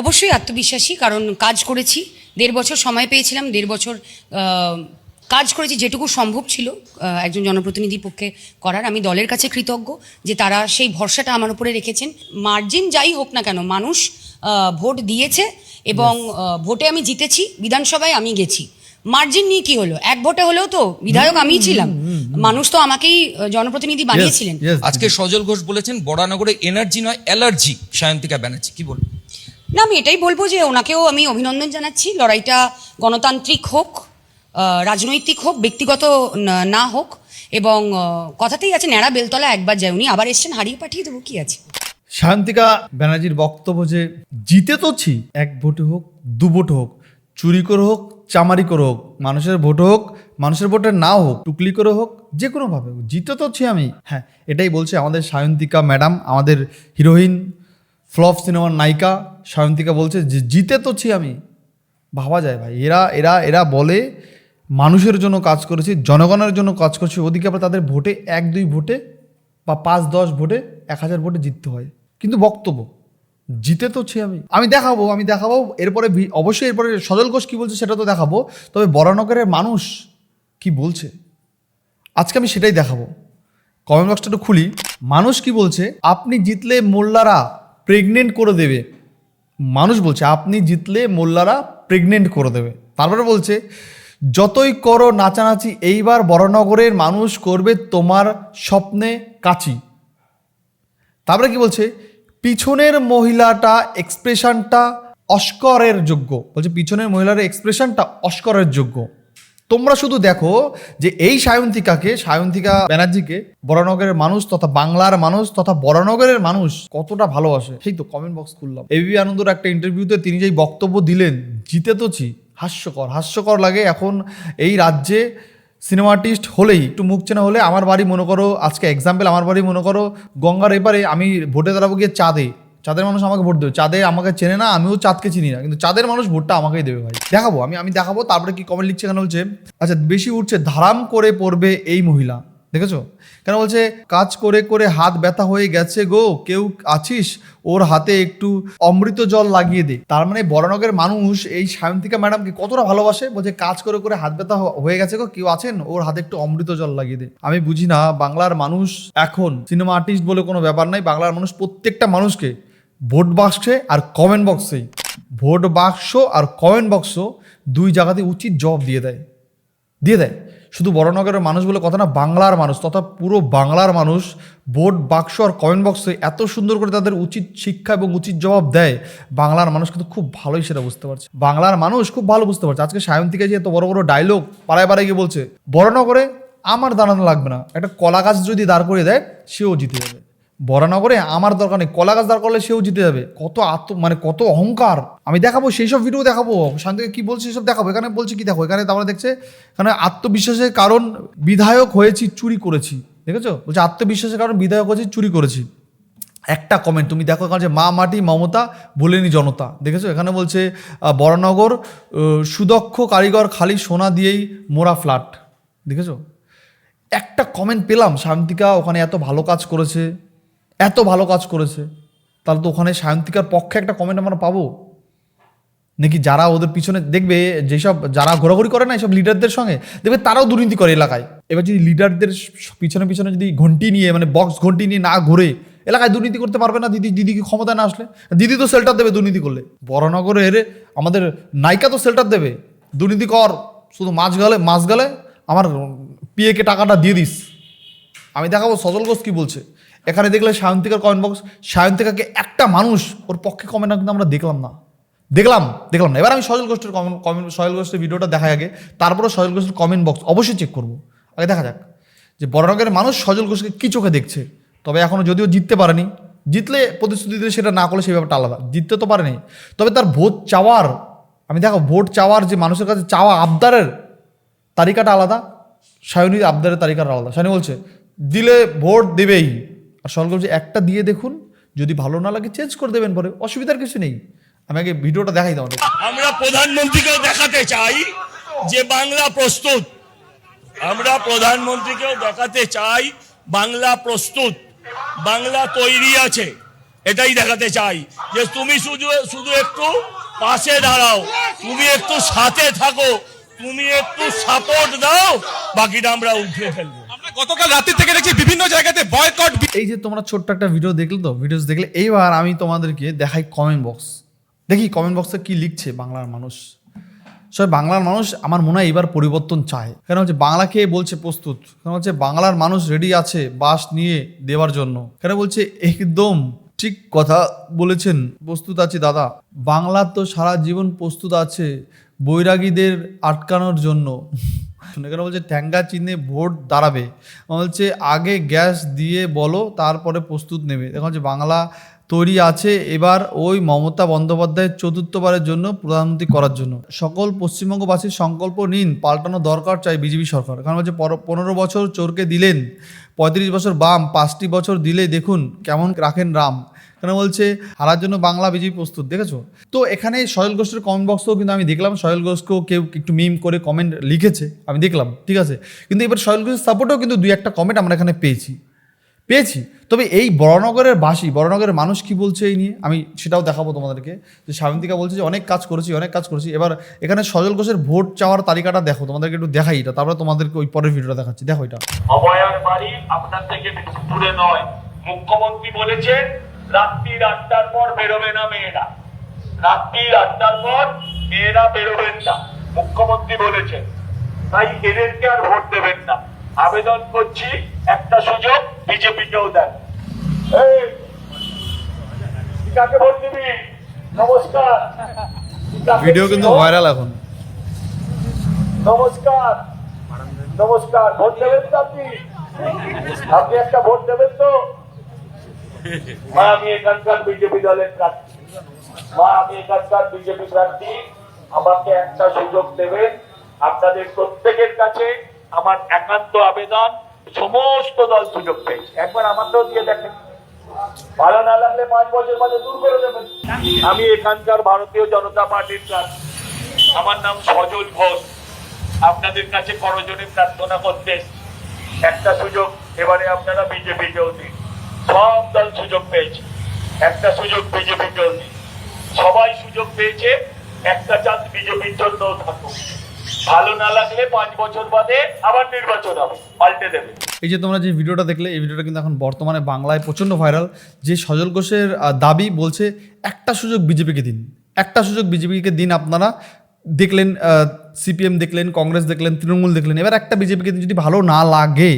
অবশ্যই আত্মবিশ্বাসী, কারণ কাজ করেছি, 1.5 বছর সময় পেয়েছিলাম, 1.5 বছর কাজ করেছি যেটুকু সম্ভব ছিল একজন জনপ্রতিনিধির পক্ষে করার। আমি দলের কাছে কৃতজ্ঞ যে তারা সেই ভরসাটা আমার উপরে রেখেছেন। মার্জিন যাই হোক না কেন, মানুষ ভোট দিয়েছে এবং ভোটে আমি জিতেছি, বিধানসভায় আমি গেছি। মার্জিন নিয়ে কি হলো? 1 ভোটে হলেও তো বিধায়ক আমিই ছিলাম, মানুষ তো আমাকেই জনপ্রতিনিধি বানিয়েছিলেন। আজকে সজল ঘোষ বলেছেন বরানগরে এনার্জি নয় অ্যালার্জি সায়ন্তিকা ব্যানার্জি, কি বলবেন? না, আমি এটাই বলবো যে ওনাকেও আমি অভিনন্দন জানাচ্ছি। লড়াইটা গণতান্ত্রিক হোক, রাজনৈতিক হোক, ব্যক্তিগত না হোক, এবং কথাতেই আছে ন্যাড়া বেলতলা একবার যায়, উনি আবার এসছেন, হারিয়ে পাঠিয়ে দেবো, কি আছে। সায়ন্তিকা ব্যানার্জির বক্তব্য যে জিতে তোছি 1 ভোটে হোক 2 ভোট হোক, চুরি করে হোক, চামারি করে হোক, মানুষের ভোট হোক, মানুষের ভোটে না হোক, টুকলি করে হোক, যে কোনোভাবে হোক, জিতে তোছি আমি। হ্যাঁ, এটাই বলছে আমাদের সায়ন্তিকা ম্যাডাম, আমাদের হিরোইন, ফ্লপ সিনেমার নায়িকা সায়ন্তিকা বলছে যে জিতে তোছি আমি। ভাবা যায় ভাই, এরা এরা এরা বলে মানুষের জন্য কাজ করেছি, জনগণের জন্য কাজ করছি, ওদিকে আবার তাদের ভোটে 1-2 ভোটে বা 5-10 ভোটে 1000 ভোটে জিততে হয়। কিন্তু বক্তব্য জিতে তোছি আমি দেখাবো এরপরে অবশ্যই এরপরে সজল ঘোষ কী বলছে সেটা তো দেখাবো, তবে বরানগরের মানুষ কি বলছে আজকে আমি সেটাই দেখাবো। কমেন্ট বক্সটা একটু খুলি, মানুষ কি বলছে। আপনি জিতলে মোল্লারা প্রেগনেন্ট করে দেবে, মানুষ বলছে আপনি জিতলে মোল্লারা প্রেগনেন্ট করে দেবে। তারপরে বলছে যতই করো নাচানাচি এইবার বরানগরের মানুষ করবে তোমার স্বপ্নে কাচি। তারপরে কি বলছে, পিছনের মহিলাটা এক্সপ্রেশনটা অস্করের যোগ্য, বলছে পিছনের মহিলার এক্সপ্রেশনটা অস্করের যোগ্য। তোমরা শুধু দেখো যে এই সায়ন্তিকা ব্যানার্জিকে বরানগরের মানুষ তথা বাংলার মানুষ তথা বরানগরের মানুষ কতটা ভালোবাসে। সেই তো কমেন্ট বক্স খুললাম, এবিপি আনন্দর একটা ইন্টারভিউতে তিনি যেই বক্তব্য দিলেন, জিতে তোছি, হাস্যকর লাগে। এখন এই রাজ্যে সিনেমা আর্টিস্ট হলেই একটু মুখ চেনা হলে, আমার বাড়ি মনে করো, আজকে এক্সাম্পল, আমার বাড়ি মনে করো গঙ্গার এপারে, আমি ভোটে দাঁড়াবো গিয়ে চাঁদের মানুষ আমাকে ভোট দেবে। চাঁদে আমাকে চেনে না, আমিও চাঁদকে চিনি না, কিন্তু চাঁদের মানুষ ভোটটা আমাকেই দেবে ভাই। দেখাবো আমি দেখাবো। তারপরে কি কমেন্ট লিখছে, কেন বলছে আচ্ছা বেশি উঠছে ধারাম করে পড়বে এই মহিলা, দেখেছো কেন বলছে কাজ করে করে হাত ব্যথা হয়ে গেছে গো, কেউ আছিস ওর হাতে একটু অমৃত জল লাগিয়ে দে। তার মানে বরানগরের মানুষ এই সায়ন্তিকা ম্যাডামকে কতটা ভালোবাসে, বলছে কাজ করে করে হাত ব্যথা হয়ে গেছে গো, কেউ আছেন ওর হাতে একটু অমৃত জল লাগিয়ে দে। আমি বুঝি না, বাংলার মানুষ এখন সিনেমা আর্টিস্ট বলে কোনো ব্যাপার নাই, বাংলার মানুষ প্রত্যেকটা মানুষকে ভোট বাক্সে আর কমেন্ট বক্সেই, ভোট বাক্স আর কমেন্ট বক্স 2 জায়গাতে উচিত জবাব দিয়ে দেয়। শুধু বরানগরের মানুষ বলে কথা না, বাংলার মানুষ তথা পুরো বাংলার মানুষ ভোট বাক্স আর কমেন্ট বক্সে এত সুন্দর করে তাদের উচিত শিক্ষা এবং উচিত জবাব দেয়। বাংলার মানুষ কিন্তু খুব ভালোই সেটা বুঝতে পারছে, বাংলার মানুষ খুব ভালো বুঝতে পারছে। আজকে সায়ন্তিকা যে এত বড় বড় ডায়লগ পাড়ায় পাড়ায় গিয়ে বলছে বরানগরে আমার দাঁড়ানো লাগবে না, একটা কলা গাছ যদি দাঁড় করে দেয় সেও জিতে যাবে। বরানগরে আমার দরকার নেই, কলা গাছ দাঁড় করলে সেও জিতে যাবে। কত অহংকার। আমি দেখাবো, সেই সব ভিডিও দেখাবো, শান্তিকে কি বলছে সেসব দেখাবো। এখানে বলছে কি দেখো, এখানে তারপরে দেখছে এখানে আত্মবিশ্বাসের কারণ বিধায়ক হয়েছি চুরি করেছি, দেখেছো বলছে আত্মবিশ্বাসের কারণ বিধায়ক হয়েছি চুরি করেছি। একটা কমেন্ট তুমি দেখো, এখানে যে মা মাটি মমতা বলেনি জনতা, দেখেছো এখানে বলছে বরানগর সুদক্ষ কারিগর খালি সোনা দিয়েই মোরা ফ্ল্যাট, দেখেছো একটা কমেন্ট পেলাম। শান্তিকা ওখানে এত ভালো কাজ করেছে, তাহলে তো ওখানে সায়ন্তিকার পক্ষে একটা কমেন্ট আমরা পাবো নাকি? যারা ওদের পিছনে দেখবে, যেসব যারা ঘোরাঘুরি করে না এইসব লিডারদের সঙ্গে, দেখবে তারাও দুর্নীতি করে এলাকায়। এবার যদি লিডারদের পিছনে যদি ঘন্টি নিয়ে, মানে বক্স ঘন্টি নিয়ে না ঘুরে, এলাকায় দুর্নীতি করতে পারবে না দিদি কি ক্ষমতা না আসলে? দিদি তো শেল্টার দেবে দুর্নীতি করলে। বরানগরের আমাদের নায়িকা তো শেল্টার দেবে, দুর্নীতি কর, শুধু মাছ গালে আমার পিএকে টাকাটা দিয়ে দিস। আমি দেখাবো সজল ঘোষ কি বলছে। এখানে দেখলে সায়ন্তিকার কমেন্ট বক্স, সায়ন্তিকাকে একটা মানুষ ওর পক্ষে কমেন্ট কিন্তু আমরা দেখলাম না। এবার আমি সজল ঘোষের ভিডিওটা দেখাই আগে, তারপরে সজল ঘোষের কমেন্ট বক্স অবশ্যই চেক করবো। আগে দেখা যাক যে বরানগরের মানুষ সজল ঘোষকে কী চোখে দেখছে। তবে এখনও যদিও জিততে পারেনি, জিতলে প্রতিশ্রুতি দিলে সেটা না করলে সেই ব্যাপারটা আলাদা, জিততে তো পারেনি। তবে তার ভোট চাওয়ার, আমি দেখো ভোট চাওয়ার যে মানুষের কাছে চাওয়া আবদারের তালিকাটা আলাদা, সায়নীর আবদারের তালিকাটা আলাদা। সায়নী বলছে দিলে ভোট দেবেই, আর সজল ঘোষ একটা দিয়ে দেখুন, যদি ভালো না লাগে চেঞ্জ করে দেবেন, পরে অসুবিধার কিছু নেই। আমি আগে ভিডিওটা দেখাই দাও। আমরা প্রধানমন্ত্রীকেও দেখাতে চাই যে বাংলা প্রস্তুত, আমরা প্রধানমন্ত্রীকেও দেখাতে চাই বাংলা প্রস্তুত, বাংলা তৈরি আছে। এটাই দেখাতে চাই যে তুমি শুধু একটু পাশে দাঁড়াও, তুমি একটু সাথে থাকো, তুমি একটু সাপোর্ট দাও, বাকিটা আমরা উঠে ফেলবো। আমরা গতকাল রাত্রি থেকে দেখছি বিভিন্ন জায়গাতে বয়কট। এই যে তোমরা ছোট্ট একটা ভিডিও দেখলে তো, ভিডিওস দেখলে, এইবার আমি তোমাদেরকে দেখাই কমেন্ট বক্স। দেখি কমেন্ট বক্সে কি লিখছে বাংলার মানুষ। সবাই বাংলার মানুষ আমার মনে হয় এবার পরিবর্তন চায়। কেন হচ্ছে বাংলাকে বলছে প্রস্তুত, কেন হচ্ছে বাংলার মানুষ রেডি আছে বাস নিয়ে দেওয়ার জন্য। কেন বলছে একদম ঠিক কথা বলেছেন, প্রস্তুত আছি দাদা। বাংলা তো সারা জীবন প্রস্তুত আছে বৈরাগীদের আটকানোর জন্য। কেন বলছে ঠ্যাঙ্গা চিহ্নে ভোট দাঁড়াবে, বলছে আগে গ্যাস দিয়ে বলো তারপরে প্রস্তুত নেবে। দেখো হচ্ছে বাংলা তৈরি আছে এবার ওই মমতা বন্দ্যোপাধ্যায়ের চতুর্থবারের জন্য প্রধানমন্ত্রী করার জন্য। সকল পশ্চিমবঙ্গবাসীর সংকল্প নিন, পাল্টানো দরকার চাই বিজেপি সরকার। কারণ হচ্ছে 15 বছর চোরকে দিলেন, 35 বছর বাম, 5টি বছর দিলে দেখুন কেমন রাখেন রাম। কেন বলছে হারার জন্য বাংলা বিজেপি প্রস্তুত। দেখেছো তো এখানে সহেল ঘোষের কমেন্ট বক্সও কিন্তু আমি দেখলাম, সহেল ঘোষকেও কেউ একটু মিম করে কমেন্ট লিখেছে আমি দেখলাম, ঠিক আছে। কিন্তু এবার সহেল ঘোষের সাপোর্টেও কিন্তু 2-1টা কমেন্ট আমরা এখানে পেয়েছি। তবে এই বড়নগরের বড়নগরের মানুষ কি বলছে এই নিয়ে আমি সেটাও দেখাবো তোমাদেরকে। যে সায়ন্তিকা বলছে যে অনেক কাজ করেছি। এবার এখানে সজল ঘোষের ভোট চাওয়ার তালিকাটা দেখো, তোমাদেরকে একটু দেখাই এটা, তারপরে তোমাদেরকে ওই পরের ভিডিওটা দেখাচ্ছি, দেখো এটা। অভয়ার বাড়ি আপনার থেকে বেশি দূরে নয়। মুখ্যমন্ত্রী বলেছেন রাত্রির 8টার পর বেরোবে না মেয়েরা, রাত্রির 8টার পর মেয়েরা বেরোবেন না, মুখ্যমন্ত্রী বলেছেন। তাই এদেরকে আর ভোট দেবেন না। আবেদন করছি একটা সুযোগ বিজেপিকেও দেন। কাকে ভোট দিবি? নমস্কার। ভিডিও কিন্তু ভাইরাল এখন। নমস্কার, ভোট দেবেন তো আপনি? আপনি একটা ভোট দেবেন তো? মা আমি এখানকার বিজেপি দলের প্রার্থী, আমাকে একটা সুযোগ দেবেন। আপনাদের প্রত্যেকের কাছে আমার একান্ত আবেদন, সমস্ত দল সুযোগ পেয়েছে, একবার আমাকেও দিয়ে দেখেন। ভালো না লাগলে 5 বছর বাদে দূর করে দেবেন। আমি এখানকার ভারতীয় জনতা পার্টির প্রার্থী, আমার নাম সজল ঘোষ। আপনাদের কাছে করজোড়ে প্রার্থনা করতে একটা সুযোগ এবারে আপনারা বিজেপিকেও দিন। সব দল সুযোগ পেয়েছে, একটা সুযোগ বিজেপিকেও দিন। সবাই সুযোগ পেয়েছে, একটা চান্স বিজেপির জন্য থাকুক। ভালো না লাগলে 5 বছর বাদে আবার নির্বাচন হবে, পাল্টে দেবে। এই যে তোমরা যে ভিডিওটা দেখলে, এই ভিডিওটা কিন্তু এখন বর্তমানে বাংলায় প্রচণ্ড ভাইরাল। যে সজল ঘোষের দাবি বলছে একটা সুযোগ বিজেপিকে দিন, একটা সুযোগ বিজেপিকে দিন। আপনারা দেখলেন সিপিএম দেখলেন, কংগ্রেস দেখলেন, তৃণমূল দেখলেন, এবার একটা বিজেপিকে দিন। যদি ভালো না লাগে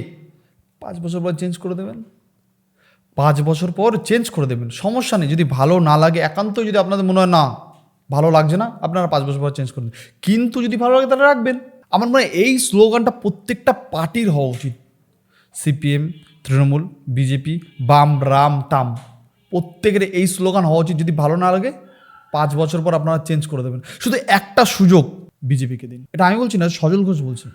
5 বছর পর চেঞ্জ করে দেবেন, 5 বছর পর চেঞ্জ করে দেবেন, সমস্যা নেই। যদি ভালো না লাগে, একান্তই যদি আপনাদের মনে হয় না ভালো লাগছে না, আপনারা 5 বছর পর চেঞ্জ করে দেবেন। কিন্তু যদি ভালো লাগে তাহলে রাখবেন। আমার মনে হয় এই স্লোগানটা প্রত্যেকটা পার্টির হওয়া উচিত। সিপিএম, তৃণমূল, বিজেপি, বাম, রাম, টাম, প্রত্যেকের এই স্লোগান হওয়া উচিত। যদি ভালো না লাগে 5 বছর পর আপনারা চেঞ্জ করে দেবেন। শুধু একটা সুযোগ বিজেপিকে দিন। এটা আমি বলছি না, সজল ঘোষ বলছে।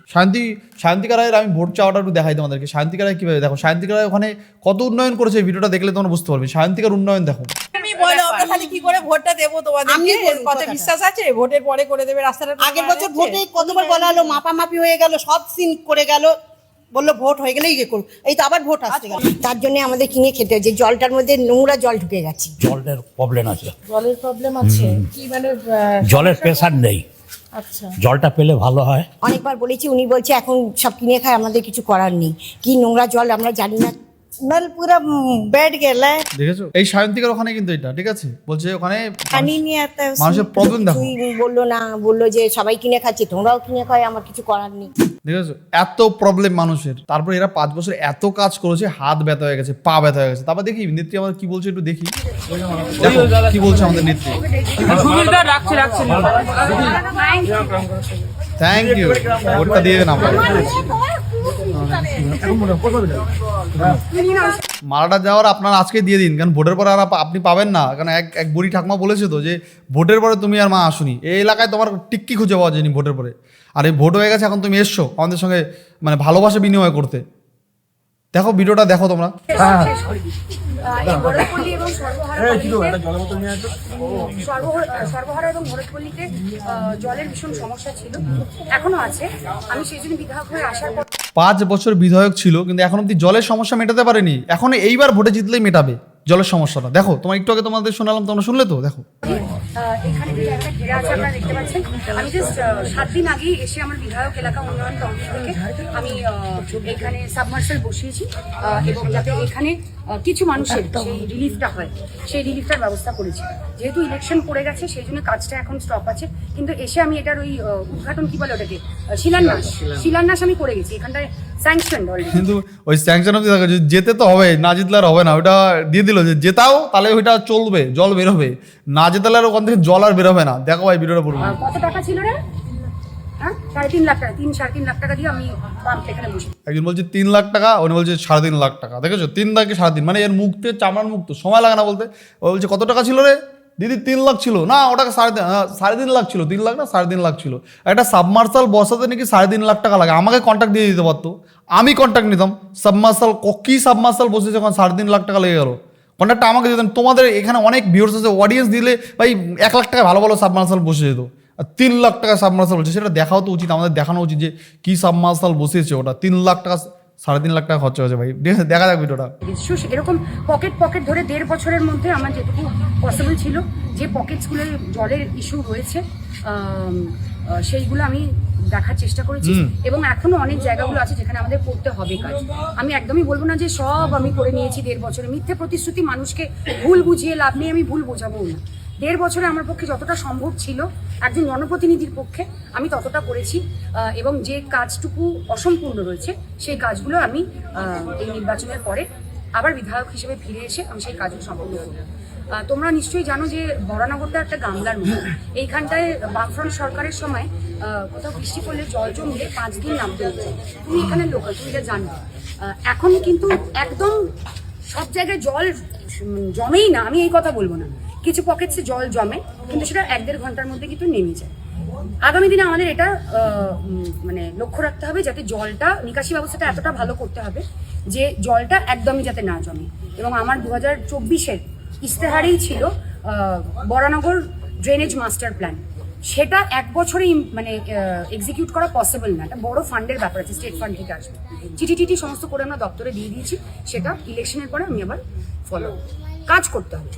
সায়ন্তিকা রায়ের আমি ভোট চাওয়াটা একটু দেখাই তোমাদেরকে। সায়ন্তিকা রায় কীভাবে, দেখো সায়ন্তিকা রায় ওখানে কত উন্নয়ন করেছে, এই ভিডিওটা দেখলে তোমরা বুঝতে পারবে। সায়ন্তিকার উন্নয়ন দেখো। তুমি বলো আমরা খালি কি করে ভোটটা দেবো তোমাদেরকে? কত বিশ্বাস আছে ভোটের পরে করে দেবে রাস্তাটা? আগের বছর ভোটে কতবার বলা হলো, মাপামাপি হয়ে গেল, সব সিন করে গেল, বললো ভোট হয়ে গেলেই ইয়ে করুন। এই তো আবার ভোট আসতে গেল। তার জন্য আমাদের কিনে খেতে হচ্ছে। জলটার মধ্যে নোংরা জল ঢুকে গেছে। জলের প্রবলেম আছে, জলের প্রবলেম আছে কি মানে? জলের প্রেসার নেই, আচ্ছা জলটা পেলে ভালো হয়। অনেকবার বলেছি, উনি বলছে এখন সব কিনে খায়, আমাদের কিছু করার নেই। কি নোংরা জল আমরা জানি না, নল পুরো বেড গেলে। দেখেছো এই সায়ন্তিকার ওখানে কিন্তু এটা ঠিক আছে, বলছে ওখানে পানি নিয়ে একটা মানুষের প্রবলেম দেখো। বললো না, বললো যে সবাই কিনে খাচ্ছে, তোমরাও কিনে খায়, আমার কিছু করার নেই। দেখেছো এত প্রবলেম মানুষের, তারপর এরা 5 বছর এত কাজ করেছে, হাত ব্যথা হয়ে গেছে, পা ব্যথা হয়ে গেছে। তারপর দেখি নেত্রী আমার কি বলছে, একটু দেখি দেখো কি বলছে আমাদের নেত্রী। থ্যাংক ইউ, ভোটটা দিয়ে দেন আপনারা। মারাটা যাওয়ার আপনারা আজকে দিয়ে দিন, কারণ ভোটের পরে আর আপনি পাবেন না। কারণ এক বুড়ি ঠাকমা বলেছে তো যে ভোটের পরে তুমি আর মা আসুনি, এই এলাকায় তোমার টিক্কি খুঁজে পাওয়া যায়নি ভোটের পরে। আর এই ভোট হয়ে গেছে, এখন তুমি এসছো আমাদের সঙ্গে মানে ভালোবাসা বিনিময় করতে। দেখো ভিডিওটা দেখো তোমরা। সর্বহারা এবং ভরতপল্লীতে জলের ভীষণ সমস্যা ছিল, এখনো আছে। আমি সেই জন্য বিধায়ক হয়ে আসার পর 5 বছর বিধায়ক ছিল, কিন্তু এখন অব্দি জলের সমস্যা মেটাতে পারেনি। এখন এইবার ভোটে জিতলেই মেটাবে। জলের সমস্যাটা দেখো, তোমার একটু আগে তোমাদের শোনালাম, তোমরা শুনলে তো, দেখো এখানে যে একটা ঘেরা আছে আপনারা দেখতে পাচ্ছেন। আমি জাস্ট 7 দিন আগেই এসে আমার বিধায়ক এলাকা উন্নয়ন কমিটি থেকে আমি এখানে সাবমার্সাল বসিয়েছি এবং যাতে এখানে কিছু মানুষের সেই রিলিফটা হয়, সেই রিলিফটার ব্যবস্থা করেছি। যেহেতু ইলেকশন পড়ে গেছে সেই জন্য কাজটা এখন স্টপ আছে, কিন্তু এসে আমি এটার ওই উদ্ঘাটন কি বলে ওটাকে শিলান্যাস আমি করে গেছি। এখানটায় স্যাংশন অলরেডি, কিন্তু ওই স্যাংশন অবধি থাকে, যেতে তো হবে, না জিতলে আর হবে না। ওটা দিয়ে দিল যে জেতাও তাহলে ওইটা চলবে, জল বেরোবে, না জেতালে আর ওখান থেকে জল আর বেরোবে না। দেখো ভাই ভিডিওটা পড়বে। কত টাকা ছিল রে? হ্যাঁ 3.5 লাখ টাকা, 3-3.5 লাখ টাকা দিয়ে আমি পাম্প এখানে বসে। একজন বলছে 3 লাখ টাকা, উনি বলছে 3.5 লাখ টাকা। দেখেছো, 3 থেকে 3.5, মানে এর মুখতে চামড়ার মুখ তো সময় লাগে না বলতে। ও বলছে কত টাকা ছিল রে দিদি? 3 লাখ ছিল না, ওটাকে 3.5 লাখ ছিল, 3 লাখ না 3.5 লাখ ছিল। একটা সাবমার্সাল বসাতে নাকি 3.5 লাখ টাকা লাগে। আমাকে কন্ট্যাক্ট দিয়ে দিতে পারতো, আমি কন্ট্যাক্ট নিতাম। সাবমার্সাল কি সাবমার্সাল বসেছে, যখন 3.5 লাখ টাকা লেগে গেল, কন্ট্যাক্টটা আমাকে দিতেন। তোমাদের এখানে অনেক ভিউয়ার্স আছে, অডিয়েন্স দিলে ভাই 1 লাখ টাকা ভালো ভালো সাবমার্সাল বসে যেত। আর 3 লাখ টাকা সাবমার্সাল বলছে, সেটা দেখাও তো উচিত, আমাদের দেখানো উচিত যে কি সাবমার্সাল বসিয়েছে ওটা। 3 লাখ টাকা 3.5 লাখ টাকা খরচা হয়েছে ভাই। দেখা যাক ভিডিওটা। এরকম পকেট ধরে 1.5 বছরের মধ্যে আমার যেটুকু পসিবল ছিল, যে পকেটসগুলো জলের ইস্যু রয়েছে সেইগুলো আমি দেখার চেষ্টা করেছি, এবং এখনো অনেক জায়গাগুলো আছে যেখানে আমাদের করতে হবে কাজ। আমি একদমই বলবো না যে সব আমি করে নিয়েছি 1.5 বছরে। মিথ্যে প্রতিশ্রুতি মানুষকে ভুল বুঝিয়ে লাভ নেই, আমি ভুল বোঝাবো না। 1.5 বছরে আমার পক্ষে যতটা সম্ভব ছিল একজন জনপ্রতিনিধির পক্ষে আমি ততটা করেছি, এবং যে কাজটুকু অসম্পূর্ণ রয়েছে সেই কাজগুলো আমি এই নির্বাচনের পরে আবার বিধায়ক হিসেবে ফিরে এসে আমি সেই কাজগুলো সম্পূর্ণ করব। তোমরা নিশ্চয়ই জানো যে বরানগরটা একটা গামলার মতো। এইখানটায় বামফ্রন্ট সরকারের সময় কোথাও বৃষ্টি পড়লে জল জমলে 5 দিন নামতে হতো। তুমি এখানে লোকাল, তুমি এটা জানো। এখন কিন্তু একদম সব জায়গায় জল জমেই না, আমি এই কথা বলবো না, কিছু পকেটসে জল জমে, কিন্তু সেটা 1-1.5 ঘন্টার মধ্যে কিন্তু নেমে যায়। আগামী দিনে আমাদের এটা মানে লক্ষ্য রাখতে হবে যাতে জলটা নিকাশি ব্যবস্থাটা এতটা ভালো করতে হবে যে জলটা একদমই যাতে না জমে। এবং আমার 2024-এর ইস্তেহারেই ছিল বরানগর ড্রেনেজ মাস্টার প্ল্যান। সেটা 1 বছরেই মানে এক্সিকিউট করা পসিবল না, একটা বড় ফান্ডের ব্যাপার আছে, স্টেট ফান্ড থেকে আসবে। চিঠি সমস্ত করে আমরা দপ্তরে দিয়ে দিয়েছি, সেটা ইলেকশনের পরে আমি আবার ফলো কাজ করতে হবে।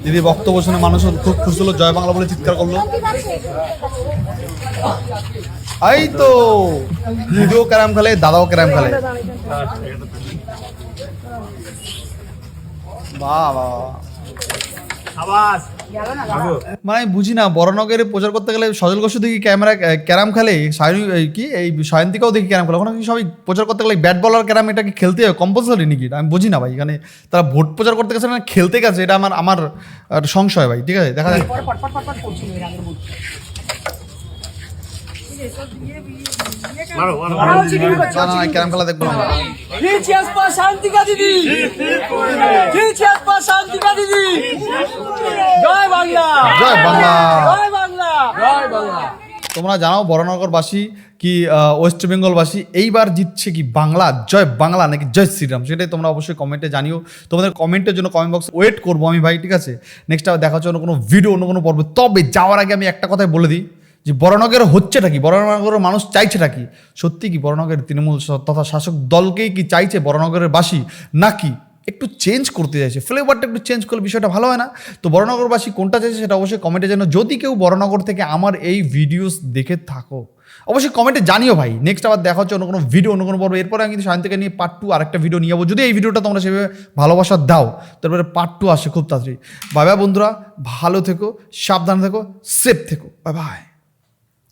দিদি বক্তব্য শুনে মানুষ খুব খুশি হলো, জয় বাংলা বলে চিৎকার করলো। এই তো দিদিও ক্যারাম খেলে, দাদাও ক্যারাম খেলে। বাহ, মানে আমি বুঝি না, বড়নগরে প্রচার করতে গেলে সজল ঘোষ দেখি ক্যারাম খেলে, কি এই সায়ন্তিকাও দেখি ক্যারাম খেলে, ওখানে কি সবাই প্রচার করতে গেলে ব্যাট বলার ক্যারাম এটা কি খেলতে হবে কম্পালসারি নাকি? আমি বুঝি না ভাই। এখানে তারা ভোট প্রচার করতে গেছে না খেলতে গেছে, এটা আমার সংশয় ভাই। ঠিক আছে, দেখা যাক। ক্যারাম খেলা দেখবো না। তোমরা জানাও বরানগরবাসী কি ওয়েস্ট বেঙ্গলবাসী এইবার জিতছে কি বাংলা, জয় বাংলা নাকি জয় শ্রীরাম, সেটাই তোমরা অবশ্যই কমেন্টে জানিও। তোমাদের কমেন্টের জন্য কমেন্ট বক্সে ওয়েট করবো আমি ভাই। ঠিক আছে, নেক্সট আবার দেখা হচ্ছে অন্য কোনো ভিডিও, অন্য কোনো পর্ব। তবে যাওয়ার আগে আমি একটা কথাই বলে দিই যে বরানগরে হচ্ছেটা কি, বরানগরের মানুষ চাইছেটা কি, সত্যি কি বরানগরের তৃণমূল তথা শাসক দলকেই কি চাইছে বরানগরের বাসী, নাকি একটু চেঞ্জ করতে চাইছে, ফ্লেভারটা একটু চেঞ্জ করলে বিষয়টা ভালো হয় না? তো বরানগরবাসী কোনটা চাইছে সেটা অবশ্যই কমেন্টে জানো। যদি কেউ বরানগর থেকে আমার এই ভিডিওস দেখে থাকো অবশ্যই কমেন্টে জানিও ভাই। নেক্সট আবার দেখা হচ্ছে অন্য কোনো ভিডিও, অন্য কোনো পর্ব। এরপরে আমি কিন্তু শান্তিকে নিয়ে পার্ট 2 আরেকটা ভিডিও নিয়ে যাবো, যদি এই ভিডিওটা তোমরা সেভাবে ভালোবাসা দাও। তারপরে পার্ট 2 আসে খুব তাড়াতাড়ি। বাই বাই বন্ধুরা, ভালো থেকো, সাবধানে থেকো, সেফ থেকো, বাই বাই।